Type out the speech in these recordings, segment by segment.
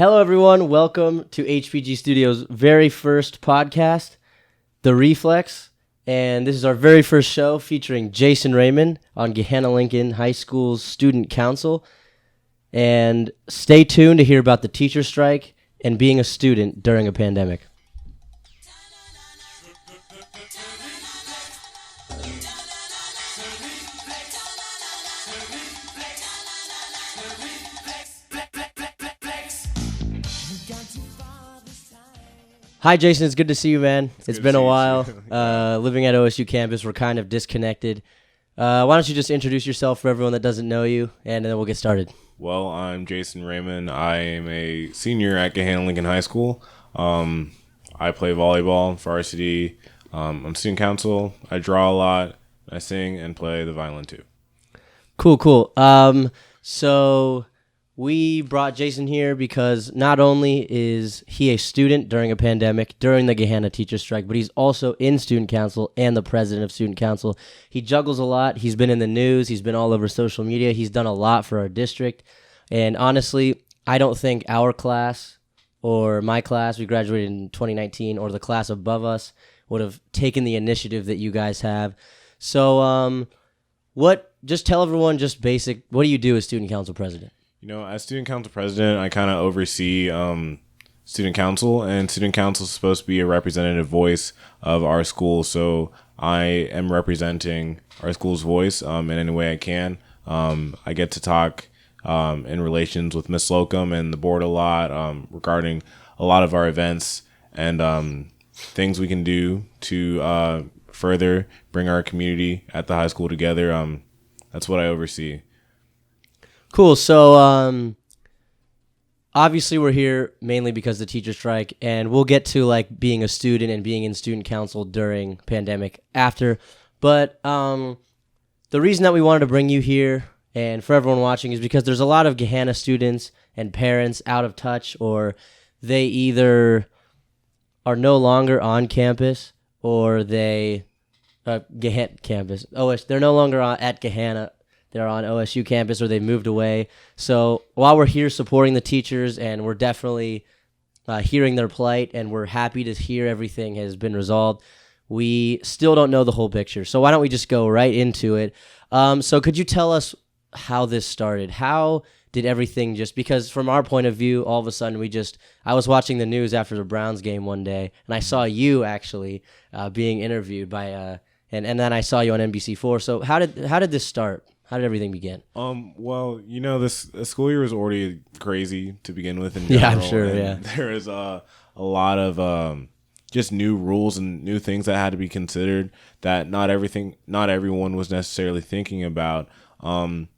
Hello, everyone. Welcome to HPG Studios' very first podcast, The Reflex. And this is our very first show featuring Jayson Raymond on Gahanna Lincoln High School's Student Council. And stay tuned to hear about the teacher strike and being a student during a pandemic. Hi, Jayson. It's good to see you, man. It's been a while. Living at OSU campus, we're kind of disconnected. Why don't you just introduce yourself for everyone that doesn't know you, and then we'll get started. Well, I'm Jayson Raymond. I am a senior at Gahanna Lincoln High School. I play volleyball, varsity. I'm student council. I draw a lot. I sing and play the violin too. Cool. So we brought Jayson here because not only is he a student during a pandemic, during the Gahanna teacher strike, but he's also in student council and the president of student council. He juggles a lot. He's been in the news. He's been all over social media. He's done a lot for our district. And honestly, I don't think our class or my class, we graduated in 2019, or the class above us would have taken the initiative that you guys have. So just tell everyone just basic, what do you do as student council president? You know, as student council president, I kind of oversee student council, and student council is supposed to be a representative voice of our school. So I am representing our school's voice in any way I can. I get to talk in relations with Miss Slocum and the board a lot regarding a lot of our events and things we can do to further bring our community at the high school together. That's what I oversee. Cool. So, obviously we're here mainly because of the teacher strike, and we'll get to like being a student and being in student council during pandemic after. But the reason that we wanted to bring you here and for everyone watching is because there's a lot of Gahanna students and parents out of touch, or they either are no longer on campus or they Gahanna campus. They're no longer at Gahanna. They're on OSU campus or they've moved away. So while we're here supporting the teachers, and we're definitely hearing their plight, and we're happy to hear everything has been resolved, we still don't know the whole picture. So why don't we just go right into it? So could you tell us how this started? How did everything because from our point of view, all of a sudden I was watching the news after the Browns game one day, and I saw you actually being interviewed by, and then I saw you on NBC4. So how did this start? How did everything begin? Well, you know, this school year was already crazy to begin with. Yeah, I'm sure. Yeah, there is a lot of just new rules and new things that had to be considered that not everyone was necessarily thinking about. And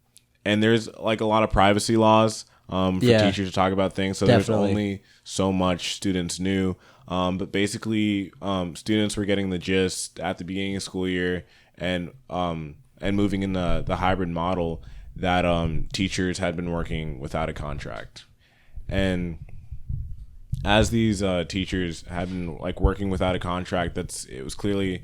there's like a lot of privacy laws for teachers to talk about things. So Definitely. There's only so much students knew. But basically, students were getting the gist at the beginning of school year, and moving in the hybrid model that teachers had been working without a contract. And as these teachers had been like working without a contract, it was clearly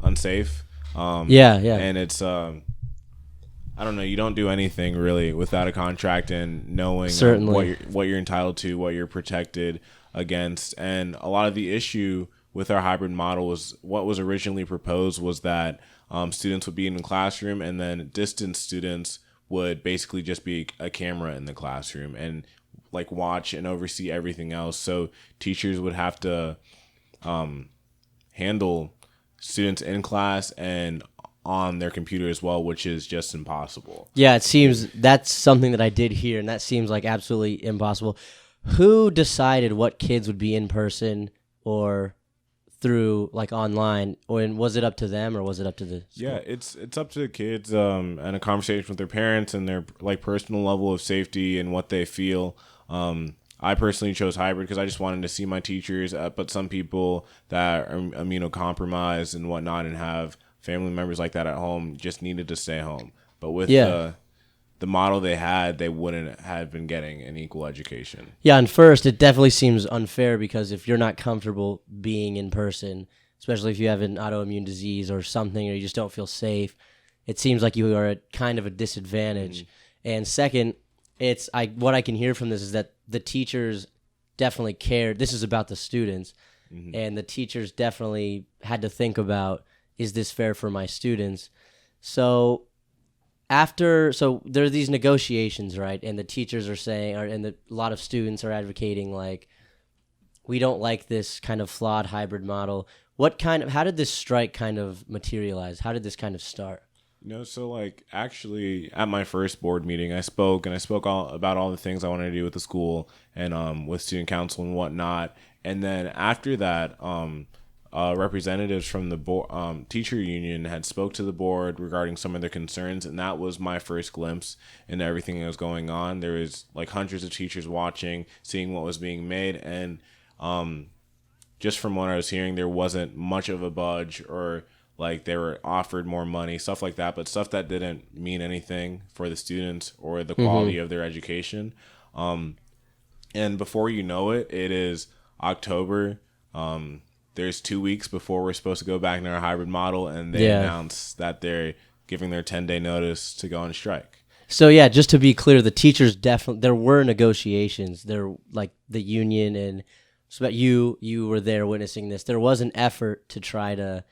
unsafe. And it's I don't know, you don't do anything really without a contract and knowing what you're entitled to, what you're protected against. And a lot of the issue with our hybrid model was what was originally proposed was that students would be in the classroom, and then distance students would basically just be a camera in the classroom and like watch and oversee everything else. So teachers would have to handle students in class and on their computer as well, which is just impossible. Yeah, it seems that's something that I did hear, and that seems like absolutely impossible. Who decided what kids would be in person or through like online, or was it up to them, or was it up to the school? Yeah, it's up to the kids and a conversation with their parents and their like personal level of safety and what they feel. I personally chose hybrid because I just wanted to see my teachers, but some people that are immunocompromised and whatnot and have family members like that at home just needed to stay home. But with the model they had, they wouldn't have been getting an equal education. Yeah, and first, it definitely seems unfair because if you're not comfortable being in person, especially if you have an autoimmune disease or something, or you just don't feel safe, it seems like you are at kind of a disadvantage. Mm-hmm. And second, what I can hear from this is that the teachers definitely cared. This is about the students, and the teachers definitely had to think about, is this fair for my students? So so there are these negotiations, right? And the teachers are saying, a lot of students are advocating, like, we don't like this kind of flawed hybrid model. How did this strike kind of materialize? How did this kind of start? So like actually at my first board meeting, I spoke about all the things I wanted to do with the school and with student council and whatnot. And then after that, representatives from the board, teacher union had spoke to the board regarding some of their concerns, and that was my first glimpse into everything that was going on. There was like hundreds of teachers watching, seeing what was being made, and just from what I was hearing, there wasn't much of a budge, or like they were offered more money, stuff like that, but stuff that didn't mean anything for the students or the quality of their education. And before you know it, it is October. There's 2 weeks before we're supposed to go back in our hybrid model, and they announce that they're giving their 10-day notice to go on strike. So yeah, just to be clear, the teachers definitely, there were negotiations. There, like the union, and so about you were there witnessing this. There was an effort to try to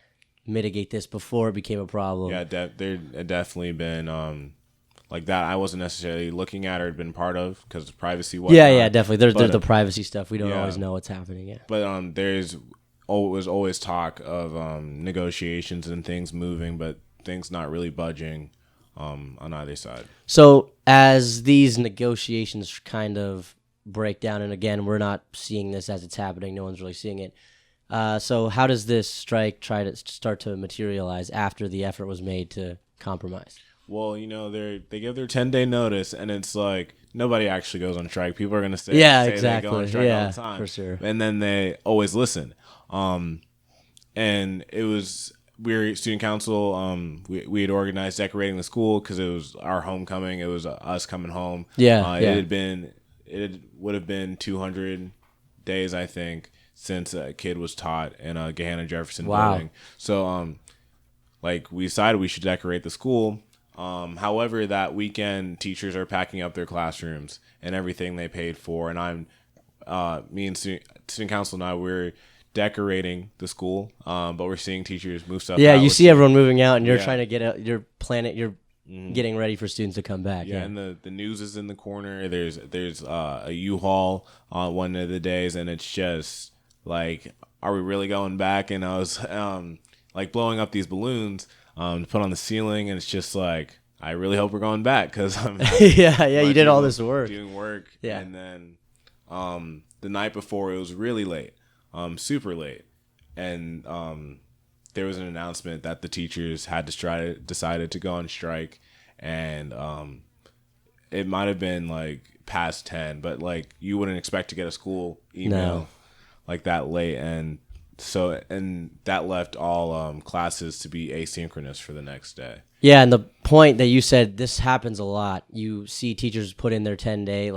mitigate this before it became a problem. Yeah, there had definitely been like that. I wasn't necessarily looking at or had been part of because of privacy. Yeah, definitely. There's the privacy stuff. We don't always know what's happening. Yeah, but there's was always talk of negotiations and things moving, but things not really budging on either side. So as these negotiations kind of break down, and again, we're not seeing this as it's happening. No one's really seeing it. So how does this strike try to start to materialize after the effort was made to compromise? Well, they give their 10-day notice, and it's like nobody actually goes on strike. People are going to say exactly. they go on strike all the time. For sure. And then they always listen. And it was student council. We had organized decorating the school because it was our homecoming. It was us coming home. It would have been 200 days, I think, since a kid was taught in a Gahanna Jefferson building. So, we decided we should decorate the school. However, that weekend, teachers are packing up their classrooms and everything they paid for. And me and student council and I, we're decorating the school, but we're seeing teachers move stuff out. Yeah, you see everyone moving out, and you're trying to get out, you're getting ready for students to come back. Yeah, and the news is in the corner. There's a U-Haul on one of the days, and it's just like, are we really going back? And I was blowing up these balloons to put on the ceiling, and it's just like, I really hope we're going back because I'm you did all this work. Doing work. Yeah. And then the night before, it was really late, super late, and there was an announcement that the teachers had decided to go on strike, and it might have been like past 10, but like you wouldn't expect to get a school email like that late, and that left all classes to be asynchronous for the next day. Yeah, and the point that you said, this happens a lot. You see teachers put in their 10-day,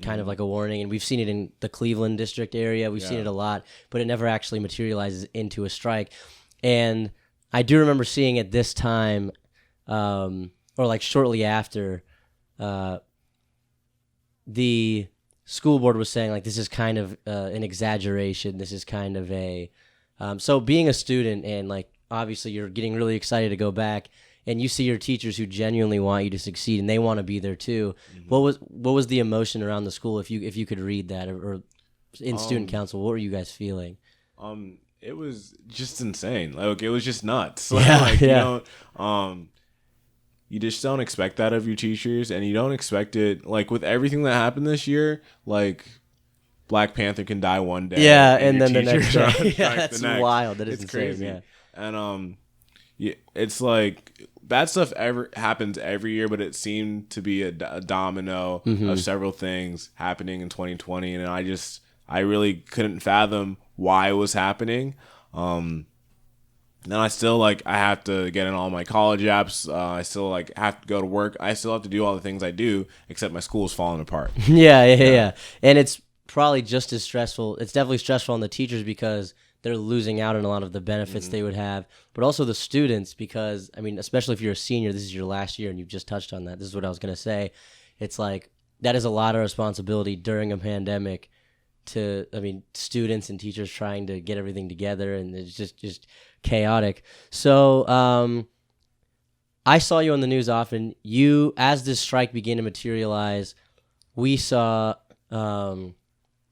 kind of like a warning, and we've seen it in the Cleveland district area. We've seen it a lot, but it never actually materializes into a strike. And I do remember seeing it this time, or like shortly after, the school board was saying like, this is kind of an exaggeration. This is kind of a so being a student, and like obviously you're getting really excited to go back, and you see your teachers who genuinely want you to succeed, and they want to be there too. Mm-hmm. What was the emotion around the school, if you could read that, or in student council, what were you guys feeling? It was just insane. Like, it was just nuts. You just don't expect that of your teachers, and you don't expect it, like, with everything that happened this year, like, Black Panther can die one day. Yeah, and then the next day. Yeah, that's wild. That is insane. Crazy. Yeah. And, it's like, bad stuff happens every year, but it seemed to be a domino of several things happening in 2020, and I really couldn't fathom why it was happening. And I still I have to get in all my college apps. I still have to go to work. I still have to do all the things I do, except my school's falling apart. Yeah. And it's probably just as stressful. It's definitely stressful on the teachers because they're losing out on a lot of the benefits they would have, but also the students because, I mean, especially if you're a senior, this is your last year, and you've just touched on that. This is what I was going to say. It's like that is a lot of responsibility during a pandemic. Students and teachers trying to get everything together, and it's just chaotic. So I saw you on the news often. As this strike began to materialize, we saw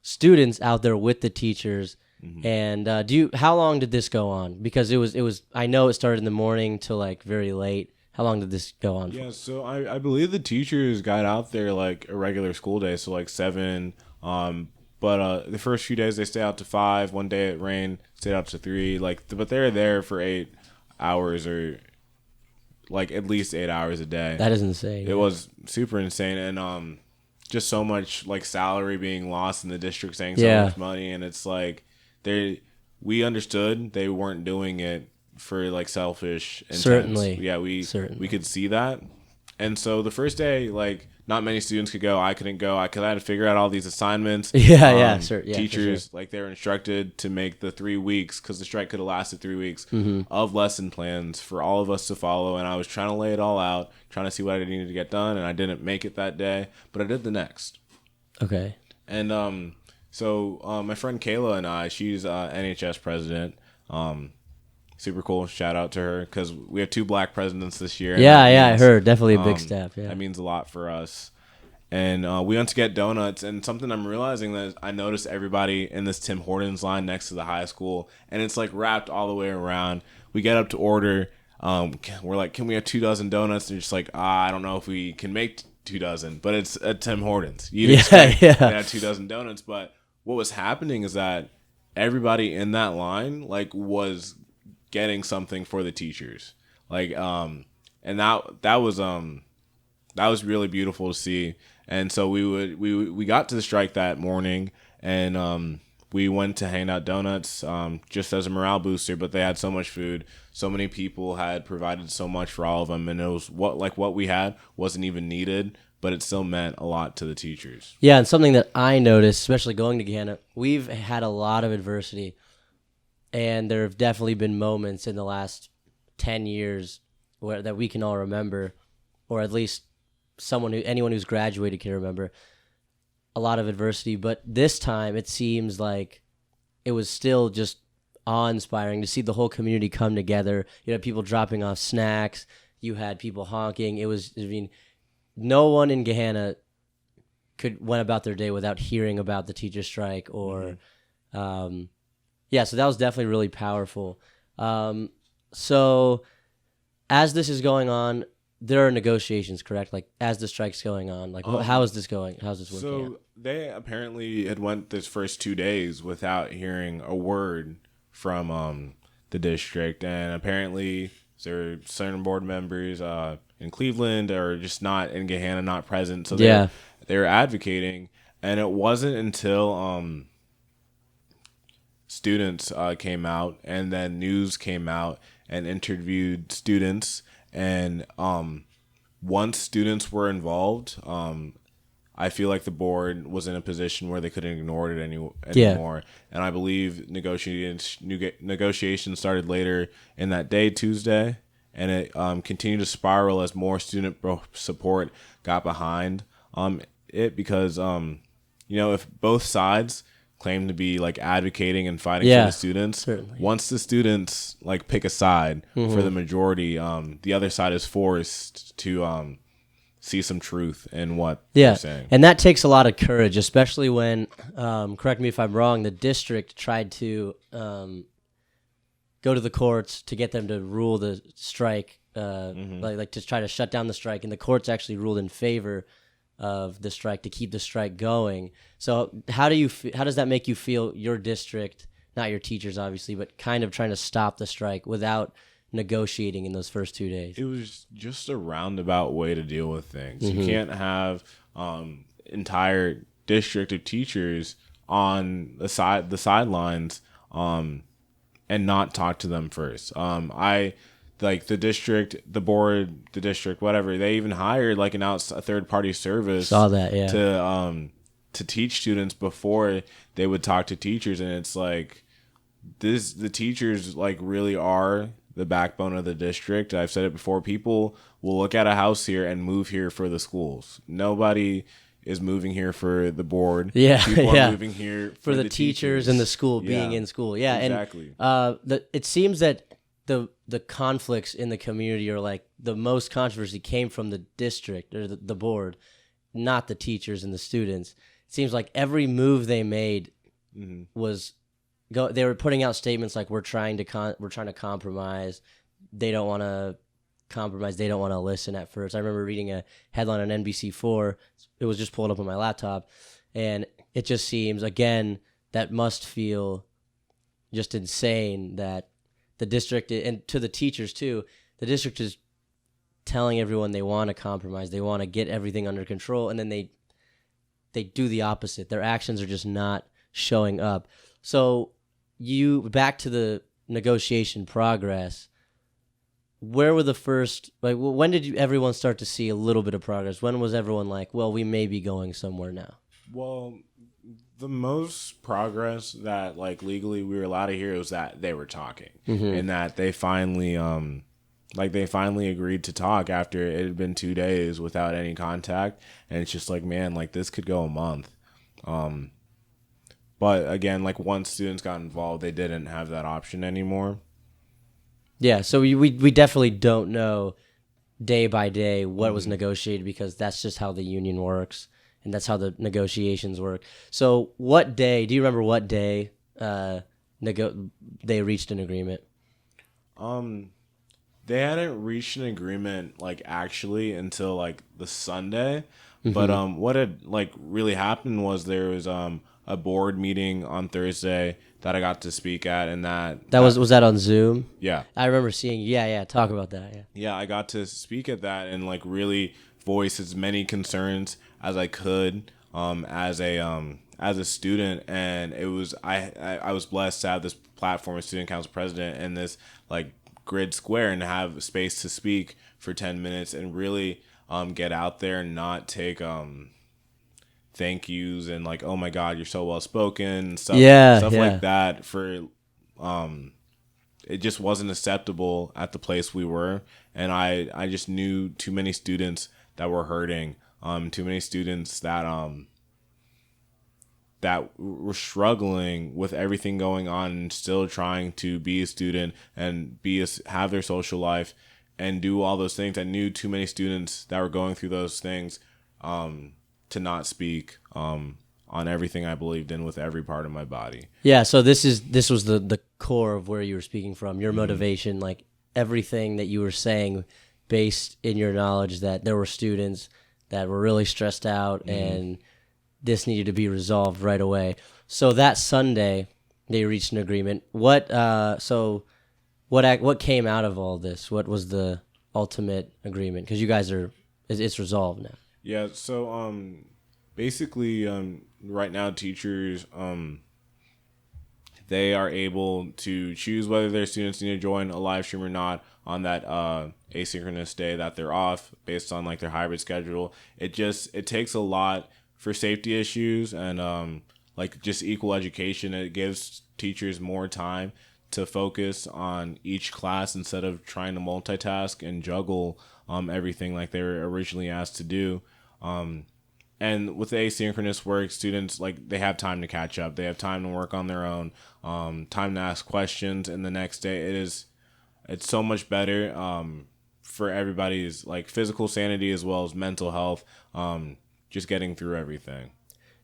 students out there with the teachers. Mm-hmm. And how long did this go on? Because it was I know it started in the morning till like very late. How long did this go on for? Yeah, so I believe the teachers got out there like a regular school day, so like 7. But the first few days they stayed out to 5. One day it rained, stayed out to 3. But they were there for 8 hours, or like at least 8 hours a day. That is insane. It was super insane, and just so much like salary being lost, in the district saying so much money, and it's like we understood they weren't doing it for like selfish intent. Certainly. Yeah, we could see that. And so the first day, like, not many students could go. I couldn't go. I had to figure out all these assignments. Teachers, sure. like, they were instructed to make the 3 weeks, because the strike could have lasted 3 weeks, of lesson plans for all of us to follow. And I was trying to lay it all out, trying to see what I needed to get done. And I didn't make it that day, but I did the next. Okay. And so my friend Kayla and I, she's NHS president. Super cool. Shout out to her, because we have 2 black presidents this year. I heard. Definitely a big step. Yeah. That means a lot for us. And we went to get donuts, and something I'm realizing that I noticed everybody in this Tim Hortons line next to the high school, and it's like wrapped all the way around. We get up to order. We're like, can we have 2 dozen donuts? And they're just like, I don't know if we can make 2 dozen, but it's at Tim Hortons. You'd expect to have 2 dozen donuts. But what was happening is that everybody in that line was getting something for the teachers, and that was really beautiful to see. And so we got to the strike that morning, and we went to hand out donuts just as a morale booster. But they had so much food, so many people had provided so much for all of them, and it was what we had wasn't even needed, but it still meant a lot to the teachers. Yeah, and something that I noticed, especially going to Gahanna, we've had a lot of adversity. And there have definitely been moments in the last 10 years that we can all remember, or at least anyone who's graduated can remember, a lot of adversity. But this time, it seems like it was still just awe-inspiring to see the whole community come together. You had people dropping off snacks. You had people honking. No one in Gahanna went about their day without hearing about the teacher strike or... Yeah, so that was definitely really powerful. So as this is going on, there are negotiations, correct? Like, as the strike's going on, how is this going? How's this working out? So they apparently had went this first 2 days without hearing a word from the district. And apparently there are certain board members in Cleveland or just not in Gahanna, not present. So they were advocating. And it wasn't until... students came out, and then news came out and interviewed students, and once students were involved, I feel like the board was in a position where they couldn't ignore it anymore. And I believe negotiations started later in that day, Tuesday, and it continued to spiral as more student support got behind it, because if both sides claim to be advocating and fighting for the students. Certainly. Once the students pick a side for the majority, the other side is forced to see some truth in what they're saying. And that takes a lot of courage, especially when, correct me if I'm wrong, the district tried to go to the courts to get them to rule the strike, to try to shut down the strike, and the courts actually ruled in favor of the strike to keep the strike going. So how does that make you feel, your district, not your teachers obviously, but kind of trying to stop the strike without negotiating in those first 2 days? It was just a roundabout way to deal with things. You can't have entire district of teachers on the sidelines and not talk to them first. The district, the board, the district, whatever, they even hired a third-party service. Saw that, to teach students before they would talk to teachers. And it's the teachers really are the backbone of the district. I've said it before. People will look at a house here and move here for the schools. Nobody is moving here for the board. Yeah, People yeah. are moving here For the teachers and the school Yeah, being in school. Yeah, exactly. and it seems that the conflicts in the community are like the most controversy came from the district or the board, not the teachers and the students. It seems like every move they made was they were putting out statements like we're trying to compromise. They don't want to compromise. They don't want to listen at first. I remember reading a headline on NBC4. It was just pulled up on my laptop, and it just seems, again, that must feel just insane that the district, and to the teachers too, the district is telling everyone they want to compromise. They want to get everything under control, and then they do the opposite. Their actions are just not showing up. So back to the negotiation progress, where were the first, like, when did everyone start to see a little bit of progress? When was everyone like, well, we may be going somewhere now? Well, the most progress that like legally we were allowed to hear was that they were talking, and that they finally agreed to talk after it had been 2 days without any contact. And it's just like, man, like this could go a month. But again, like once students got involved, they didn't have that option anymore. Yeah, so we definitely don't know day by day what was negotiated, because that's just how the union works, and that's how the negotiations work. So what day, do you remember what day they reached an agreement? They hadn't reached an agreement like actually until like the Sunday. But what had like really happened was there was a board meeting on Thursday that I got to speak at, and that was that on Zoom? Yeah. I remember seeing, talk about that. Yeah, I got to speak at that and like really voice as many concerns as I could as a student. And it was I was blessed to have this platform as student council president and this like grid square, and to have space to speak for 10 minutes and really get out there and not take thank yous and like, oh my God, you're so well spoken and stuff like that. For it just wasn't acceptable at the place we were, and I just knew too many students that were hurting, too many students that that were struggling with everything going on and still trying to be a student and have their social life and do all those things. I knew too many students that were going through those things to not speak on everything I believed in with every part of my body. Yeah, so this was the core of where you were speaking from, your motivation, like everything that you were saying based in your knowledge that there were students that were really stressed out and this needed to be resolved right away. So that Sunday, they reached an agreement. What came out of all this? What was the ultimate agreement? Because you guys it's resolved now. Yeah. So basically, right now, teachers they are able to choose whether their students need to join a live stream or not on that asynchronous day that they're off, based on like their hybrid schedule. It takes a lot for safety issues and like just equal education. It gives teachers more time to focus on each class instead of trying to multitask and juggle everything like they were originally asked to do. And with the asynchronous work, students, like, they have time to catch up. They have time to work on their own, time to ask questions. And the next day, it's so much better for everybody's like physical sanity as well as mental health. Just getting through everything.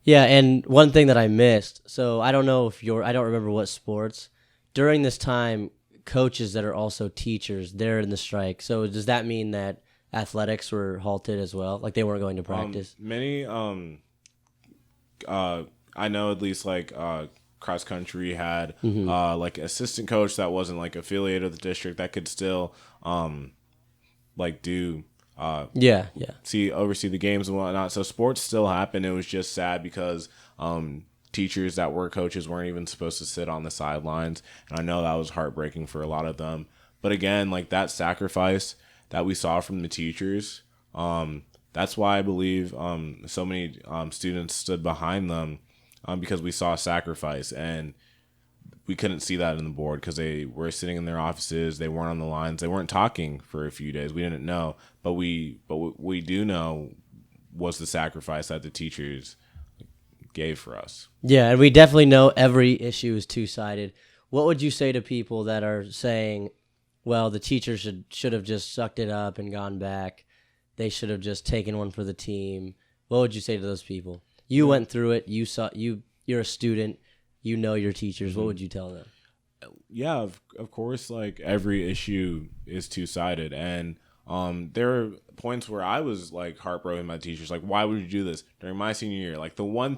Yeah, and one thing that I missed, so I don't know I don't remember what sports. During this time, coaches that are also teachers, they're in the strike. So does that mean that athletics were halted as well? Like they weren't going to practice? Many, I know at least like cross country had like assistant coach that wasn't like affiliated with the district that could still like do oversee the games and whatnot. So sports still happened. It was just sad because teachers that were coaches weren't even supposed to sit on the sidelines, and I know that was heartbreaking for a lot of them. But again, like that sacrifice that we saw from the teachers, that's why I believe so many students stood behind them, because we saw sacrifice, and we couldn't see that in the board because they were sitting in their offices. They weren't on the lines. They weren't talking for a few days. We didn't know, but we do know was the sacrifice that the teachers gave for us. Yeah, and we definitely know every issue is two-sided. What would you say to people that are saying, well, the teachers should have just sucked it up and gone back. They should have just taken one for the team. What would you say to those people? You went through it. You're a student. You know your teachers. What would you tell them? Yeah, of course, like every issue is two-sided, and there were points where I was like heartbroken by teachers. Like, why would you do this during my senior year? Like, the one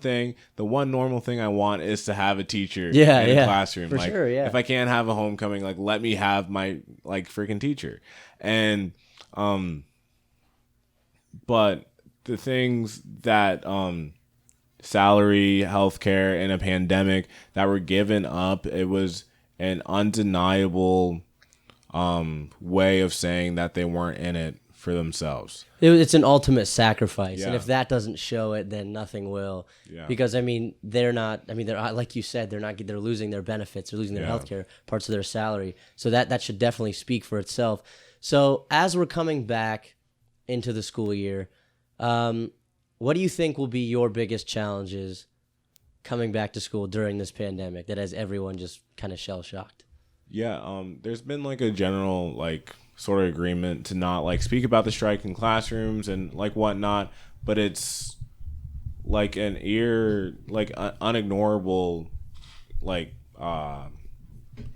normal thing I want is to have a teacher in a classroom. For like, sure, yeah. If I can't have a homecoming, like, let me have my like freaking teacher. And but the things that salary, healthcare, and a pandemic that were given up, it was an undeniable way of saying that they weren't in it for themselves. It's an ultimate sacrifice, and Yeah. if that doesn't show it, then nothing will. Yeah. Because they're not. They're like you said, they're losing their benefits, they're losing their healthcare, parts of their salary. So that should definitely speak for itself. So as we're coming back into the school year, what do you think will be your biggest challenges coming back to school during this pandemic that has everyone just kind of shell shocked? Yeah, there's been like a general like sort of agreement to not like speak about the strike in classrooms and like whatnot, but it's like an unignorable like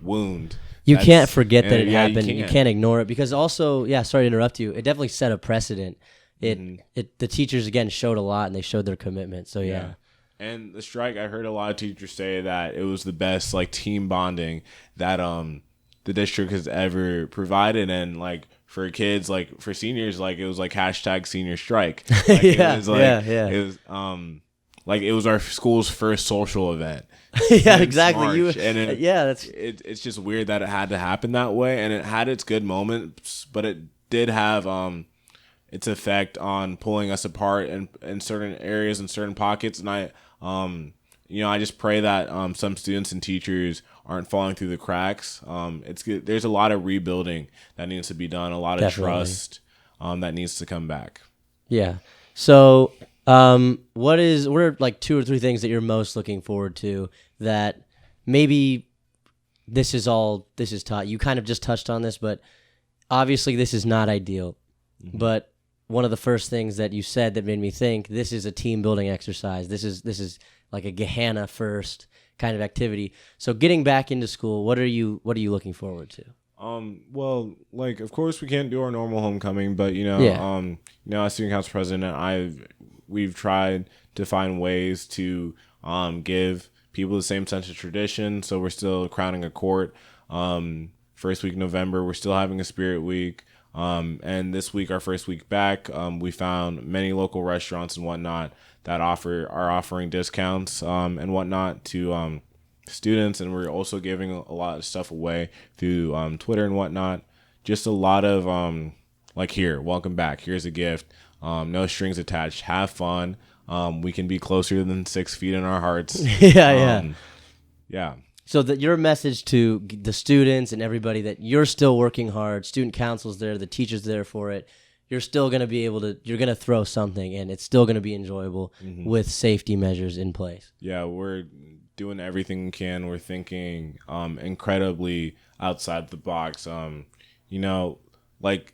wound. You can't forget that it yeah, happened. You can't ignore it because also, sorry to interrupt you. It definitely set a precedent. The teachers again showed a lot and they showed their commitment. So yeah. And the strike, I heard a lot of teachers say that it was the best like team bonding that the district has ever provided, and like for kids, like for seniors, like it was like #senior strike. Like, Yeah, it was like, yeah. It was like it was our school's first social event. Yeah, since exactly. March. And it's just weird that it had to happen that way, and it had its good moments, but it did have its effect on pulling us apart in certain areas and certain pockets. And I just pray that some students and teachers aren't falling through the cracks. It's good. There's a lot of rebuilding that needs to be done, a lot of trust that needs to come back. Yeah. So what are like 2 or 3 things that you're most looking forward to that maybe this is taught? You kind of just touched on this, but obviously this is not ideal. Mm-hmm. But one of the first things that you said that made me think this is a team building exercise. This is like a Gahanna first kind of activity. So getting back into school, what are you looking forward to? Well, like of course we can't do our normal homecoming, but as student council president, we've tried to find ways to give people the same sense of tradition. So we're still crowning a court. First week of November, we're still having a spirit week. And this week, our first week back, we found many local restaurants and whatnot that are offering discounts and whatnot to students, and we're also giving a lot of stuff away through Twitter and whatnot. Just a lot of like, here, welcome back. Here's a gift. No strings attached. Have fun. We can be closer than 6 feet in our hearts. Yeah. So that your message to the students and everybody that you're still working hard, student council's there, the teacher's there for it. You're still going to be able to, you're going to throw something and it's still going to be enjoyable with safety measures in place. Yeah, we're doing everything we can. We're thinking incredibly outside the box. Like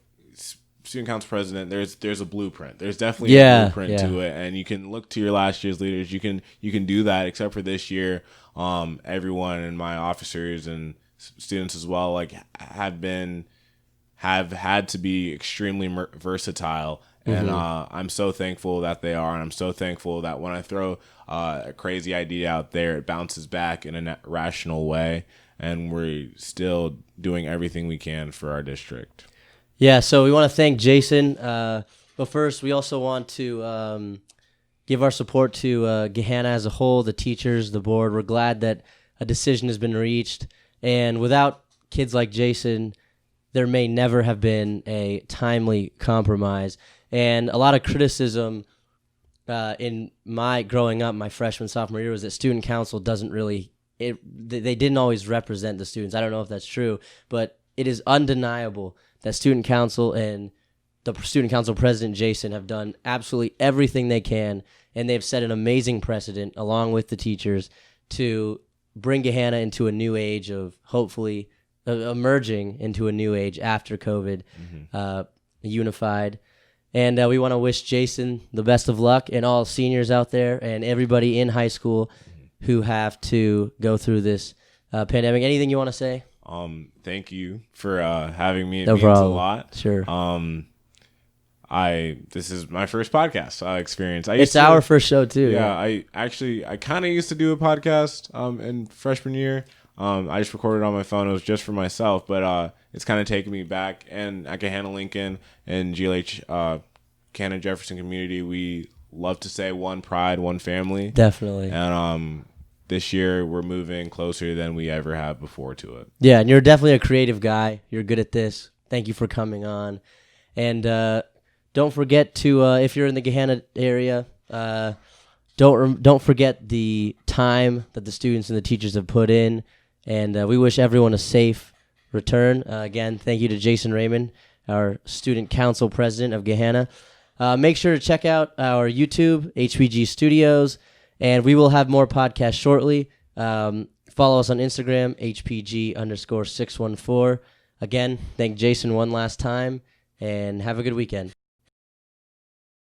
student council president, there's a blueprint. There's definitely a blueprint to it, and you can look to your last year's leaders. You can do that, except for this year. Everyone and my officers and students as well, like have had to be extremely versatile, and I'm so thankful that they are, and I'm so thankful that when I throw a crazy idea out there, it bounces back in a rational way, and we're still doing everything we can for our district. Yeah, so we want to thank Jayson, but first we also want to give our support to Gahanna as a whole, the teachers, the board. We're glad that a decision has been reached, and without kids like Jayson, there may never have been a timely compromise. And a lot of criticism in my growing up, my freshman, sophomore year, was that student council doesn't really, they didn't always represent the students. I don't know if that's true, but it is undeniable that student council and the student council president, Jayson, have done absolutely everything they can, and they've set an amazing precedent, along with the teachers, to bring Gahanna into a new age of hopefully emerging into a new age after COVID, unified. And we want to wish Jayson the best of luck, and all seniors out there and everybody in high school who have to go through this pandemic. Anything you want to say? Thank you for having me. It No means problem. a lot. Sure. This is my first podcast experience. It's our first show too. Yeah, I kind of used to do a podcast in freshman year. I just recorded on my phone. It was just for myself, but it's kind of taken me back. And at Gahanna Lincoln and GLH, Cannon Jefferson community, we love to say one pride, one family. Definitely. And this year we're moving closer than we ever have before to it. Yeah, and you're definitely a creative guy. You're good at this. Thank you for coming on. And don't forget to, if you're in the Gahanna area, don't forget the time that the students and the teachers have put in. And we wish everyone a safe return. Again, thank you to Jayson Raymond, our student council president of Gahanna. Make sure to check out our YouTube, HPG Studios, and we will have more podcasts shortly. Follow us on Instagram, HPG_614. Again, thank Jayson one last time, and have a good weekend.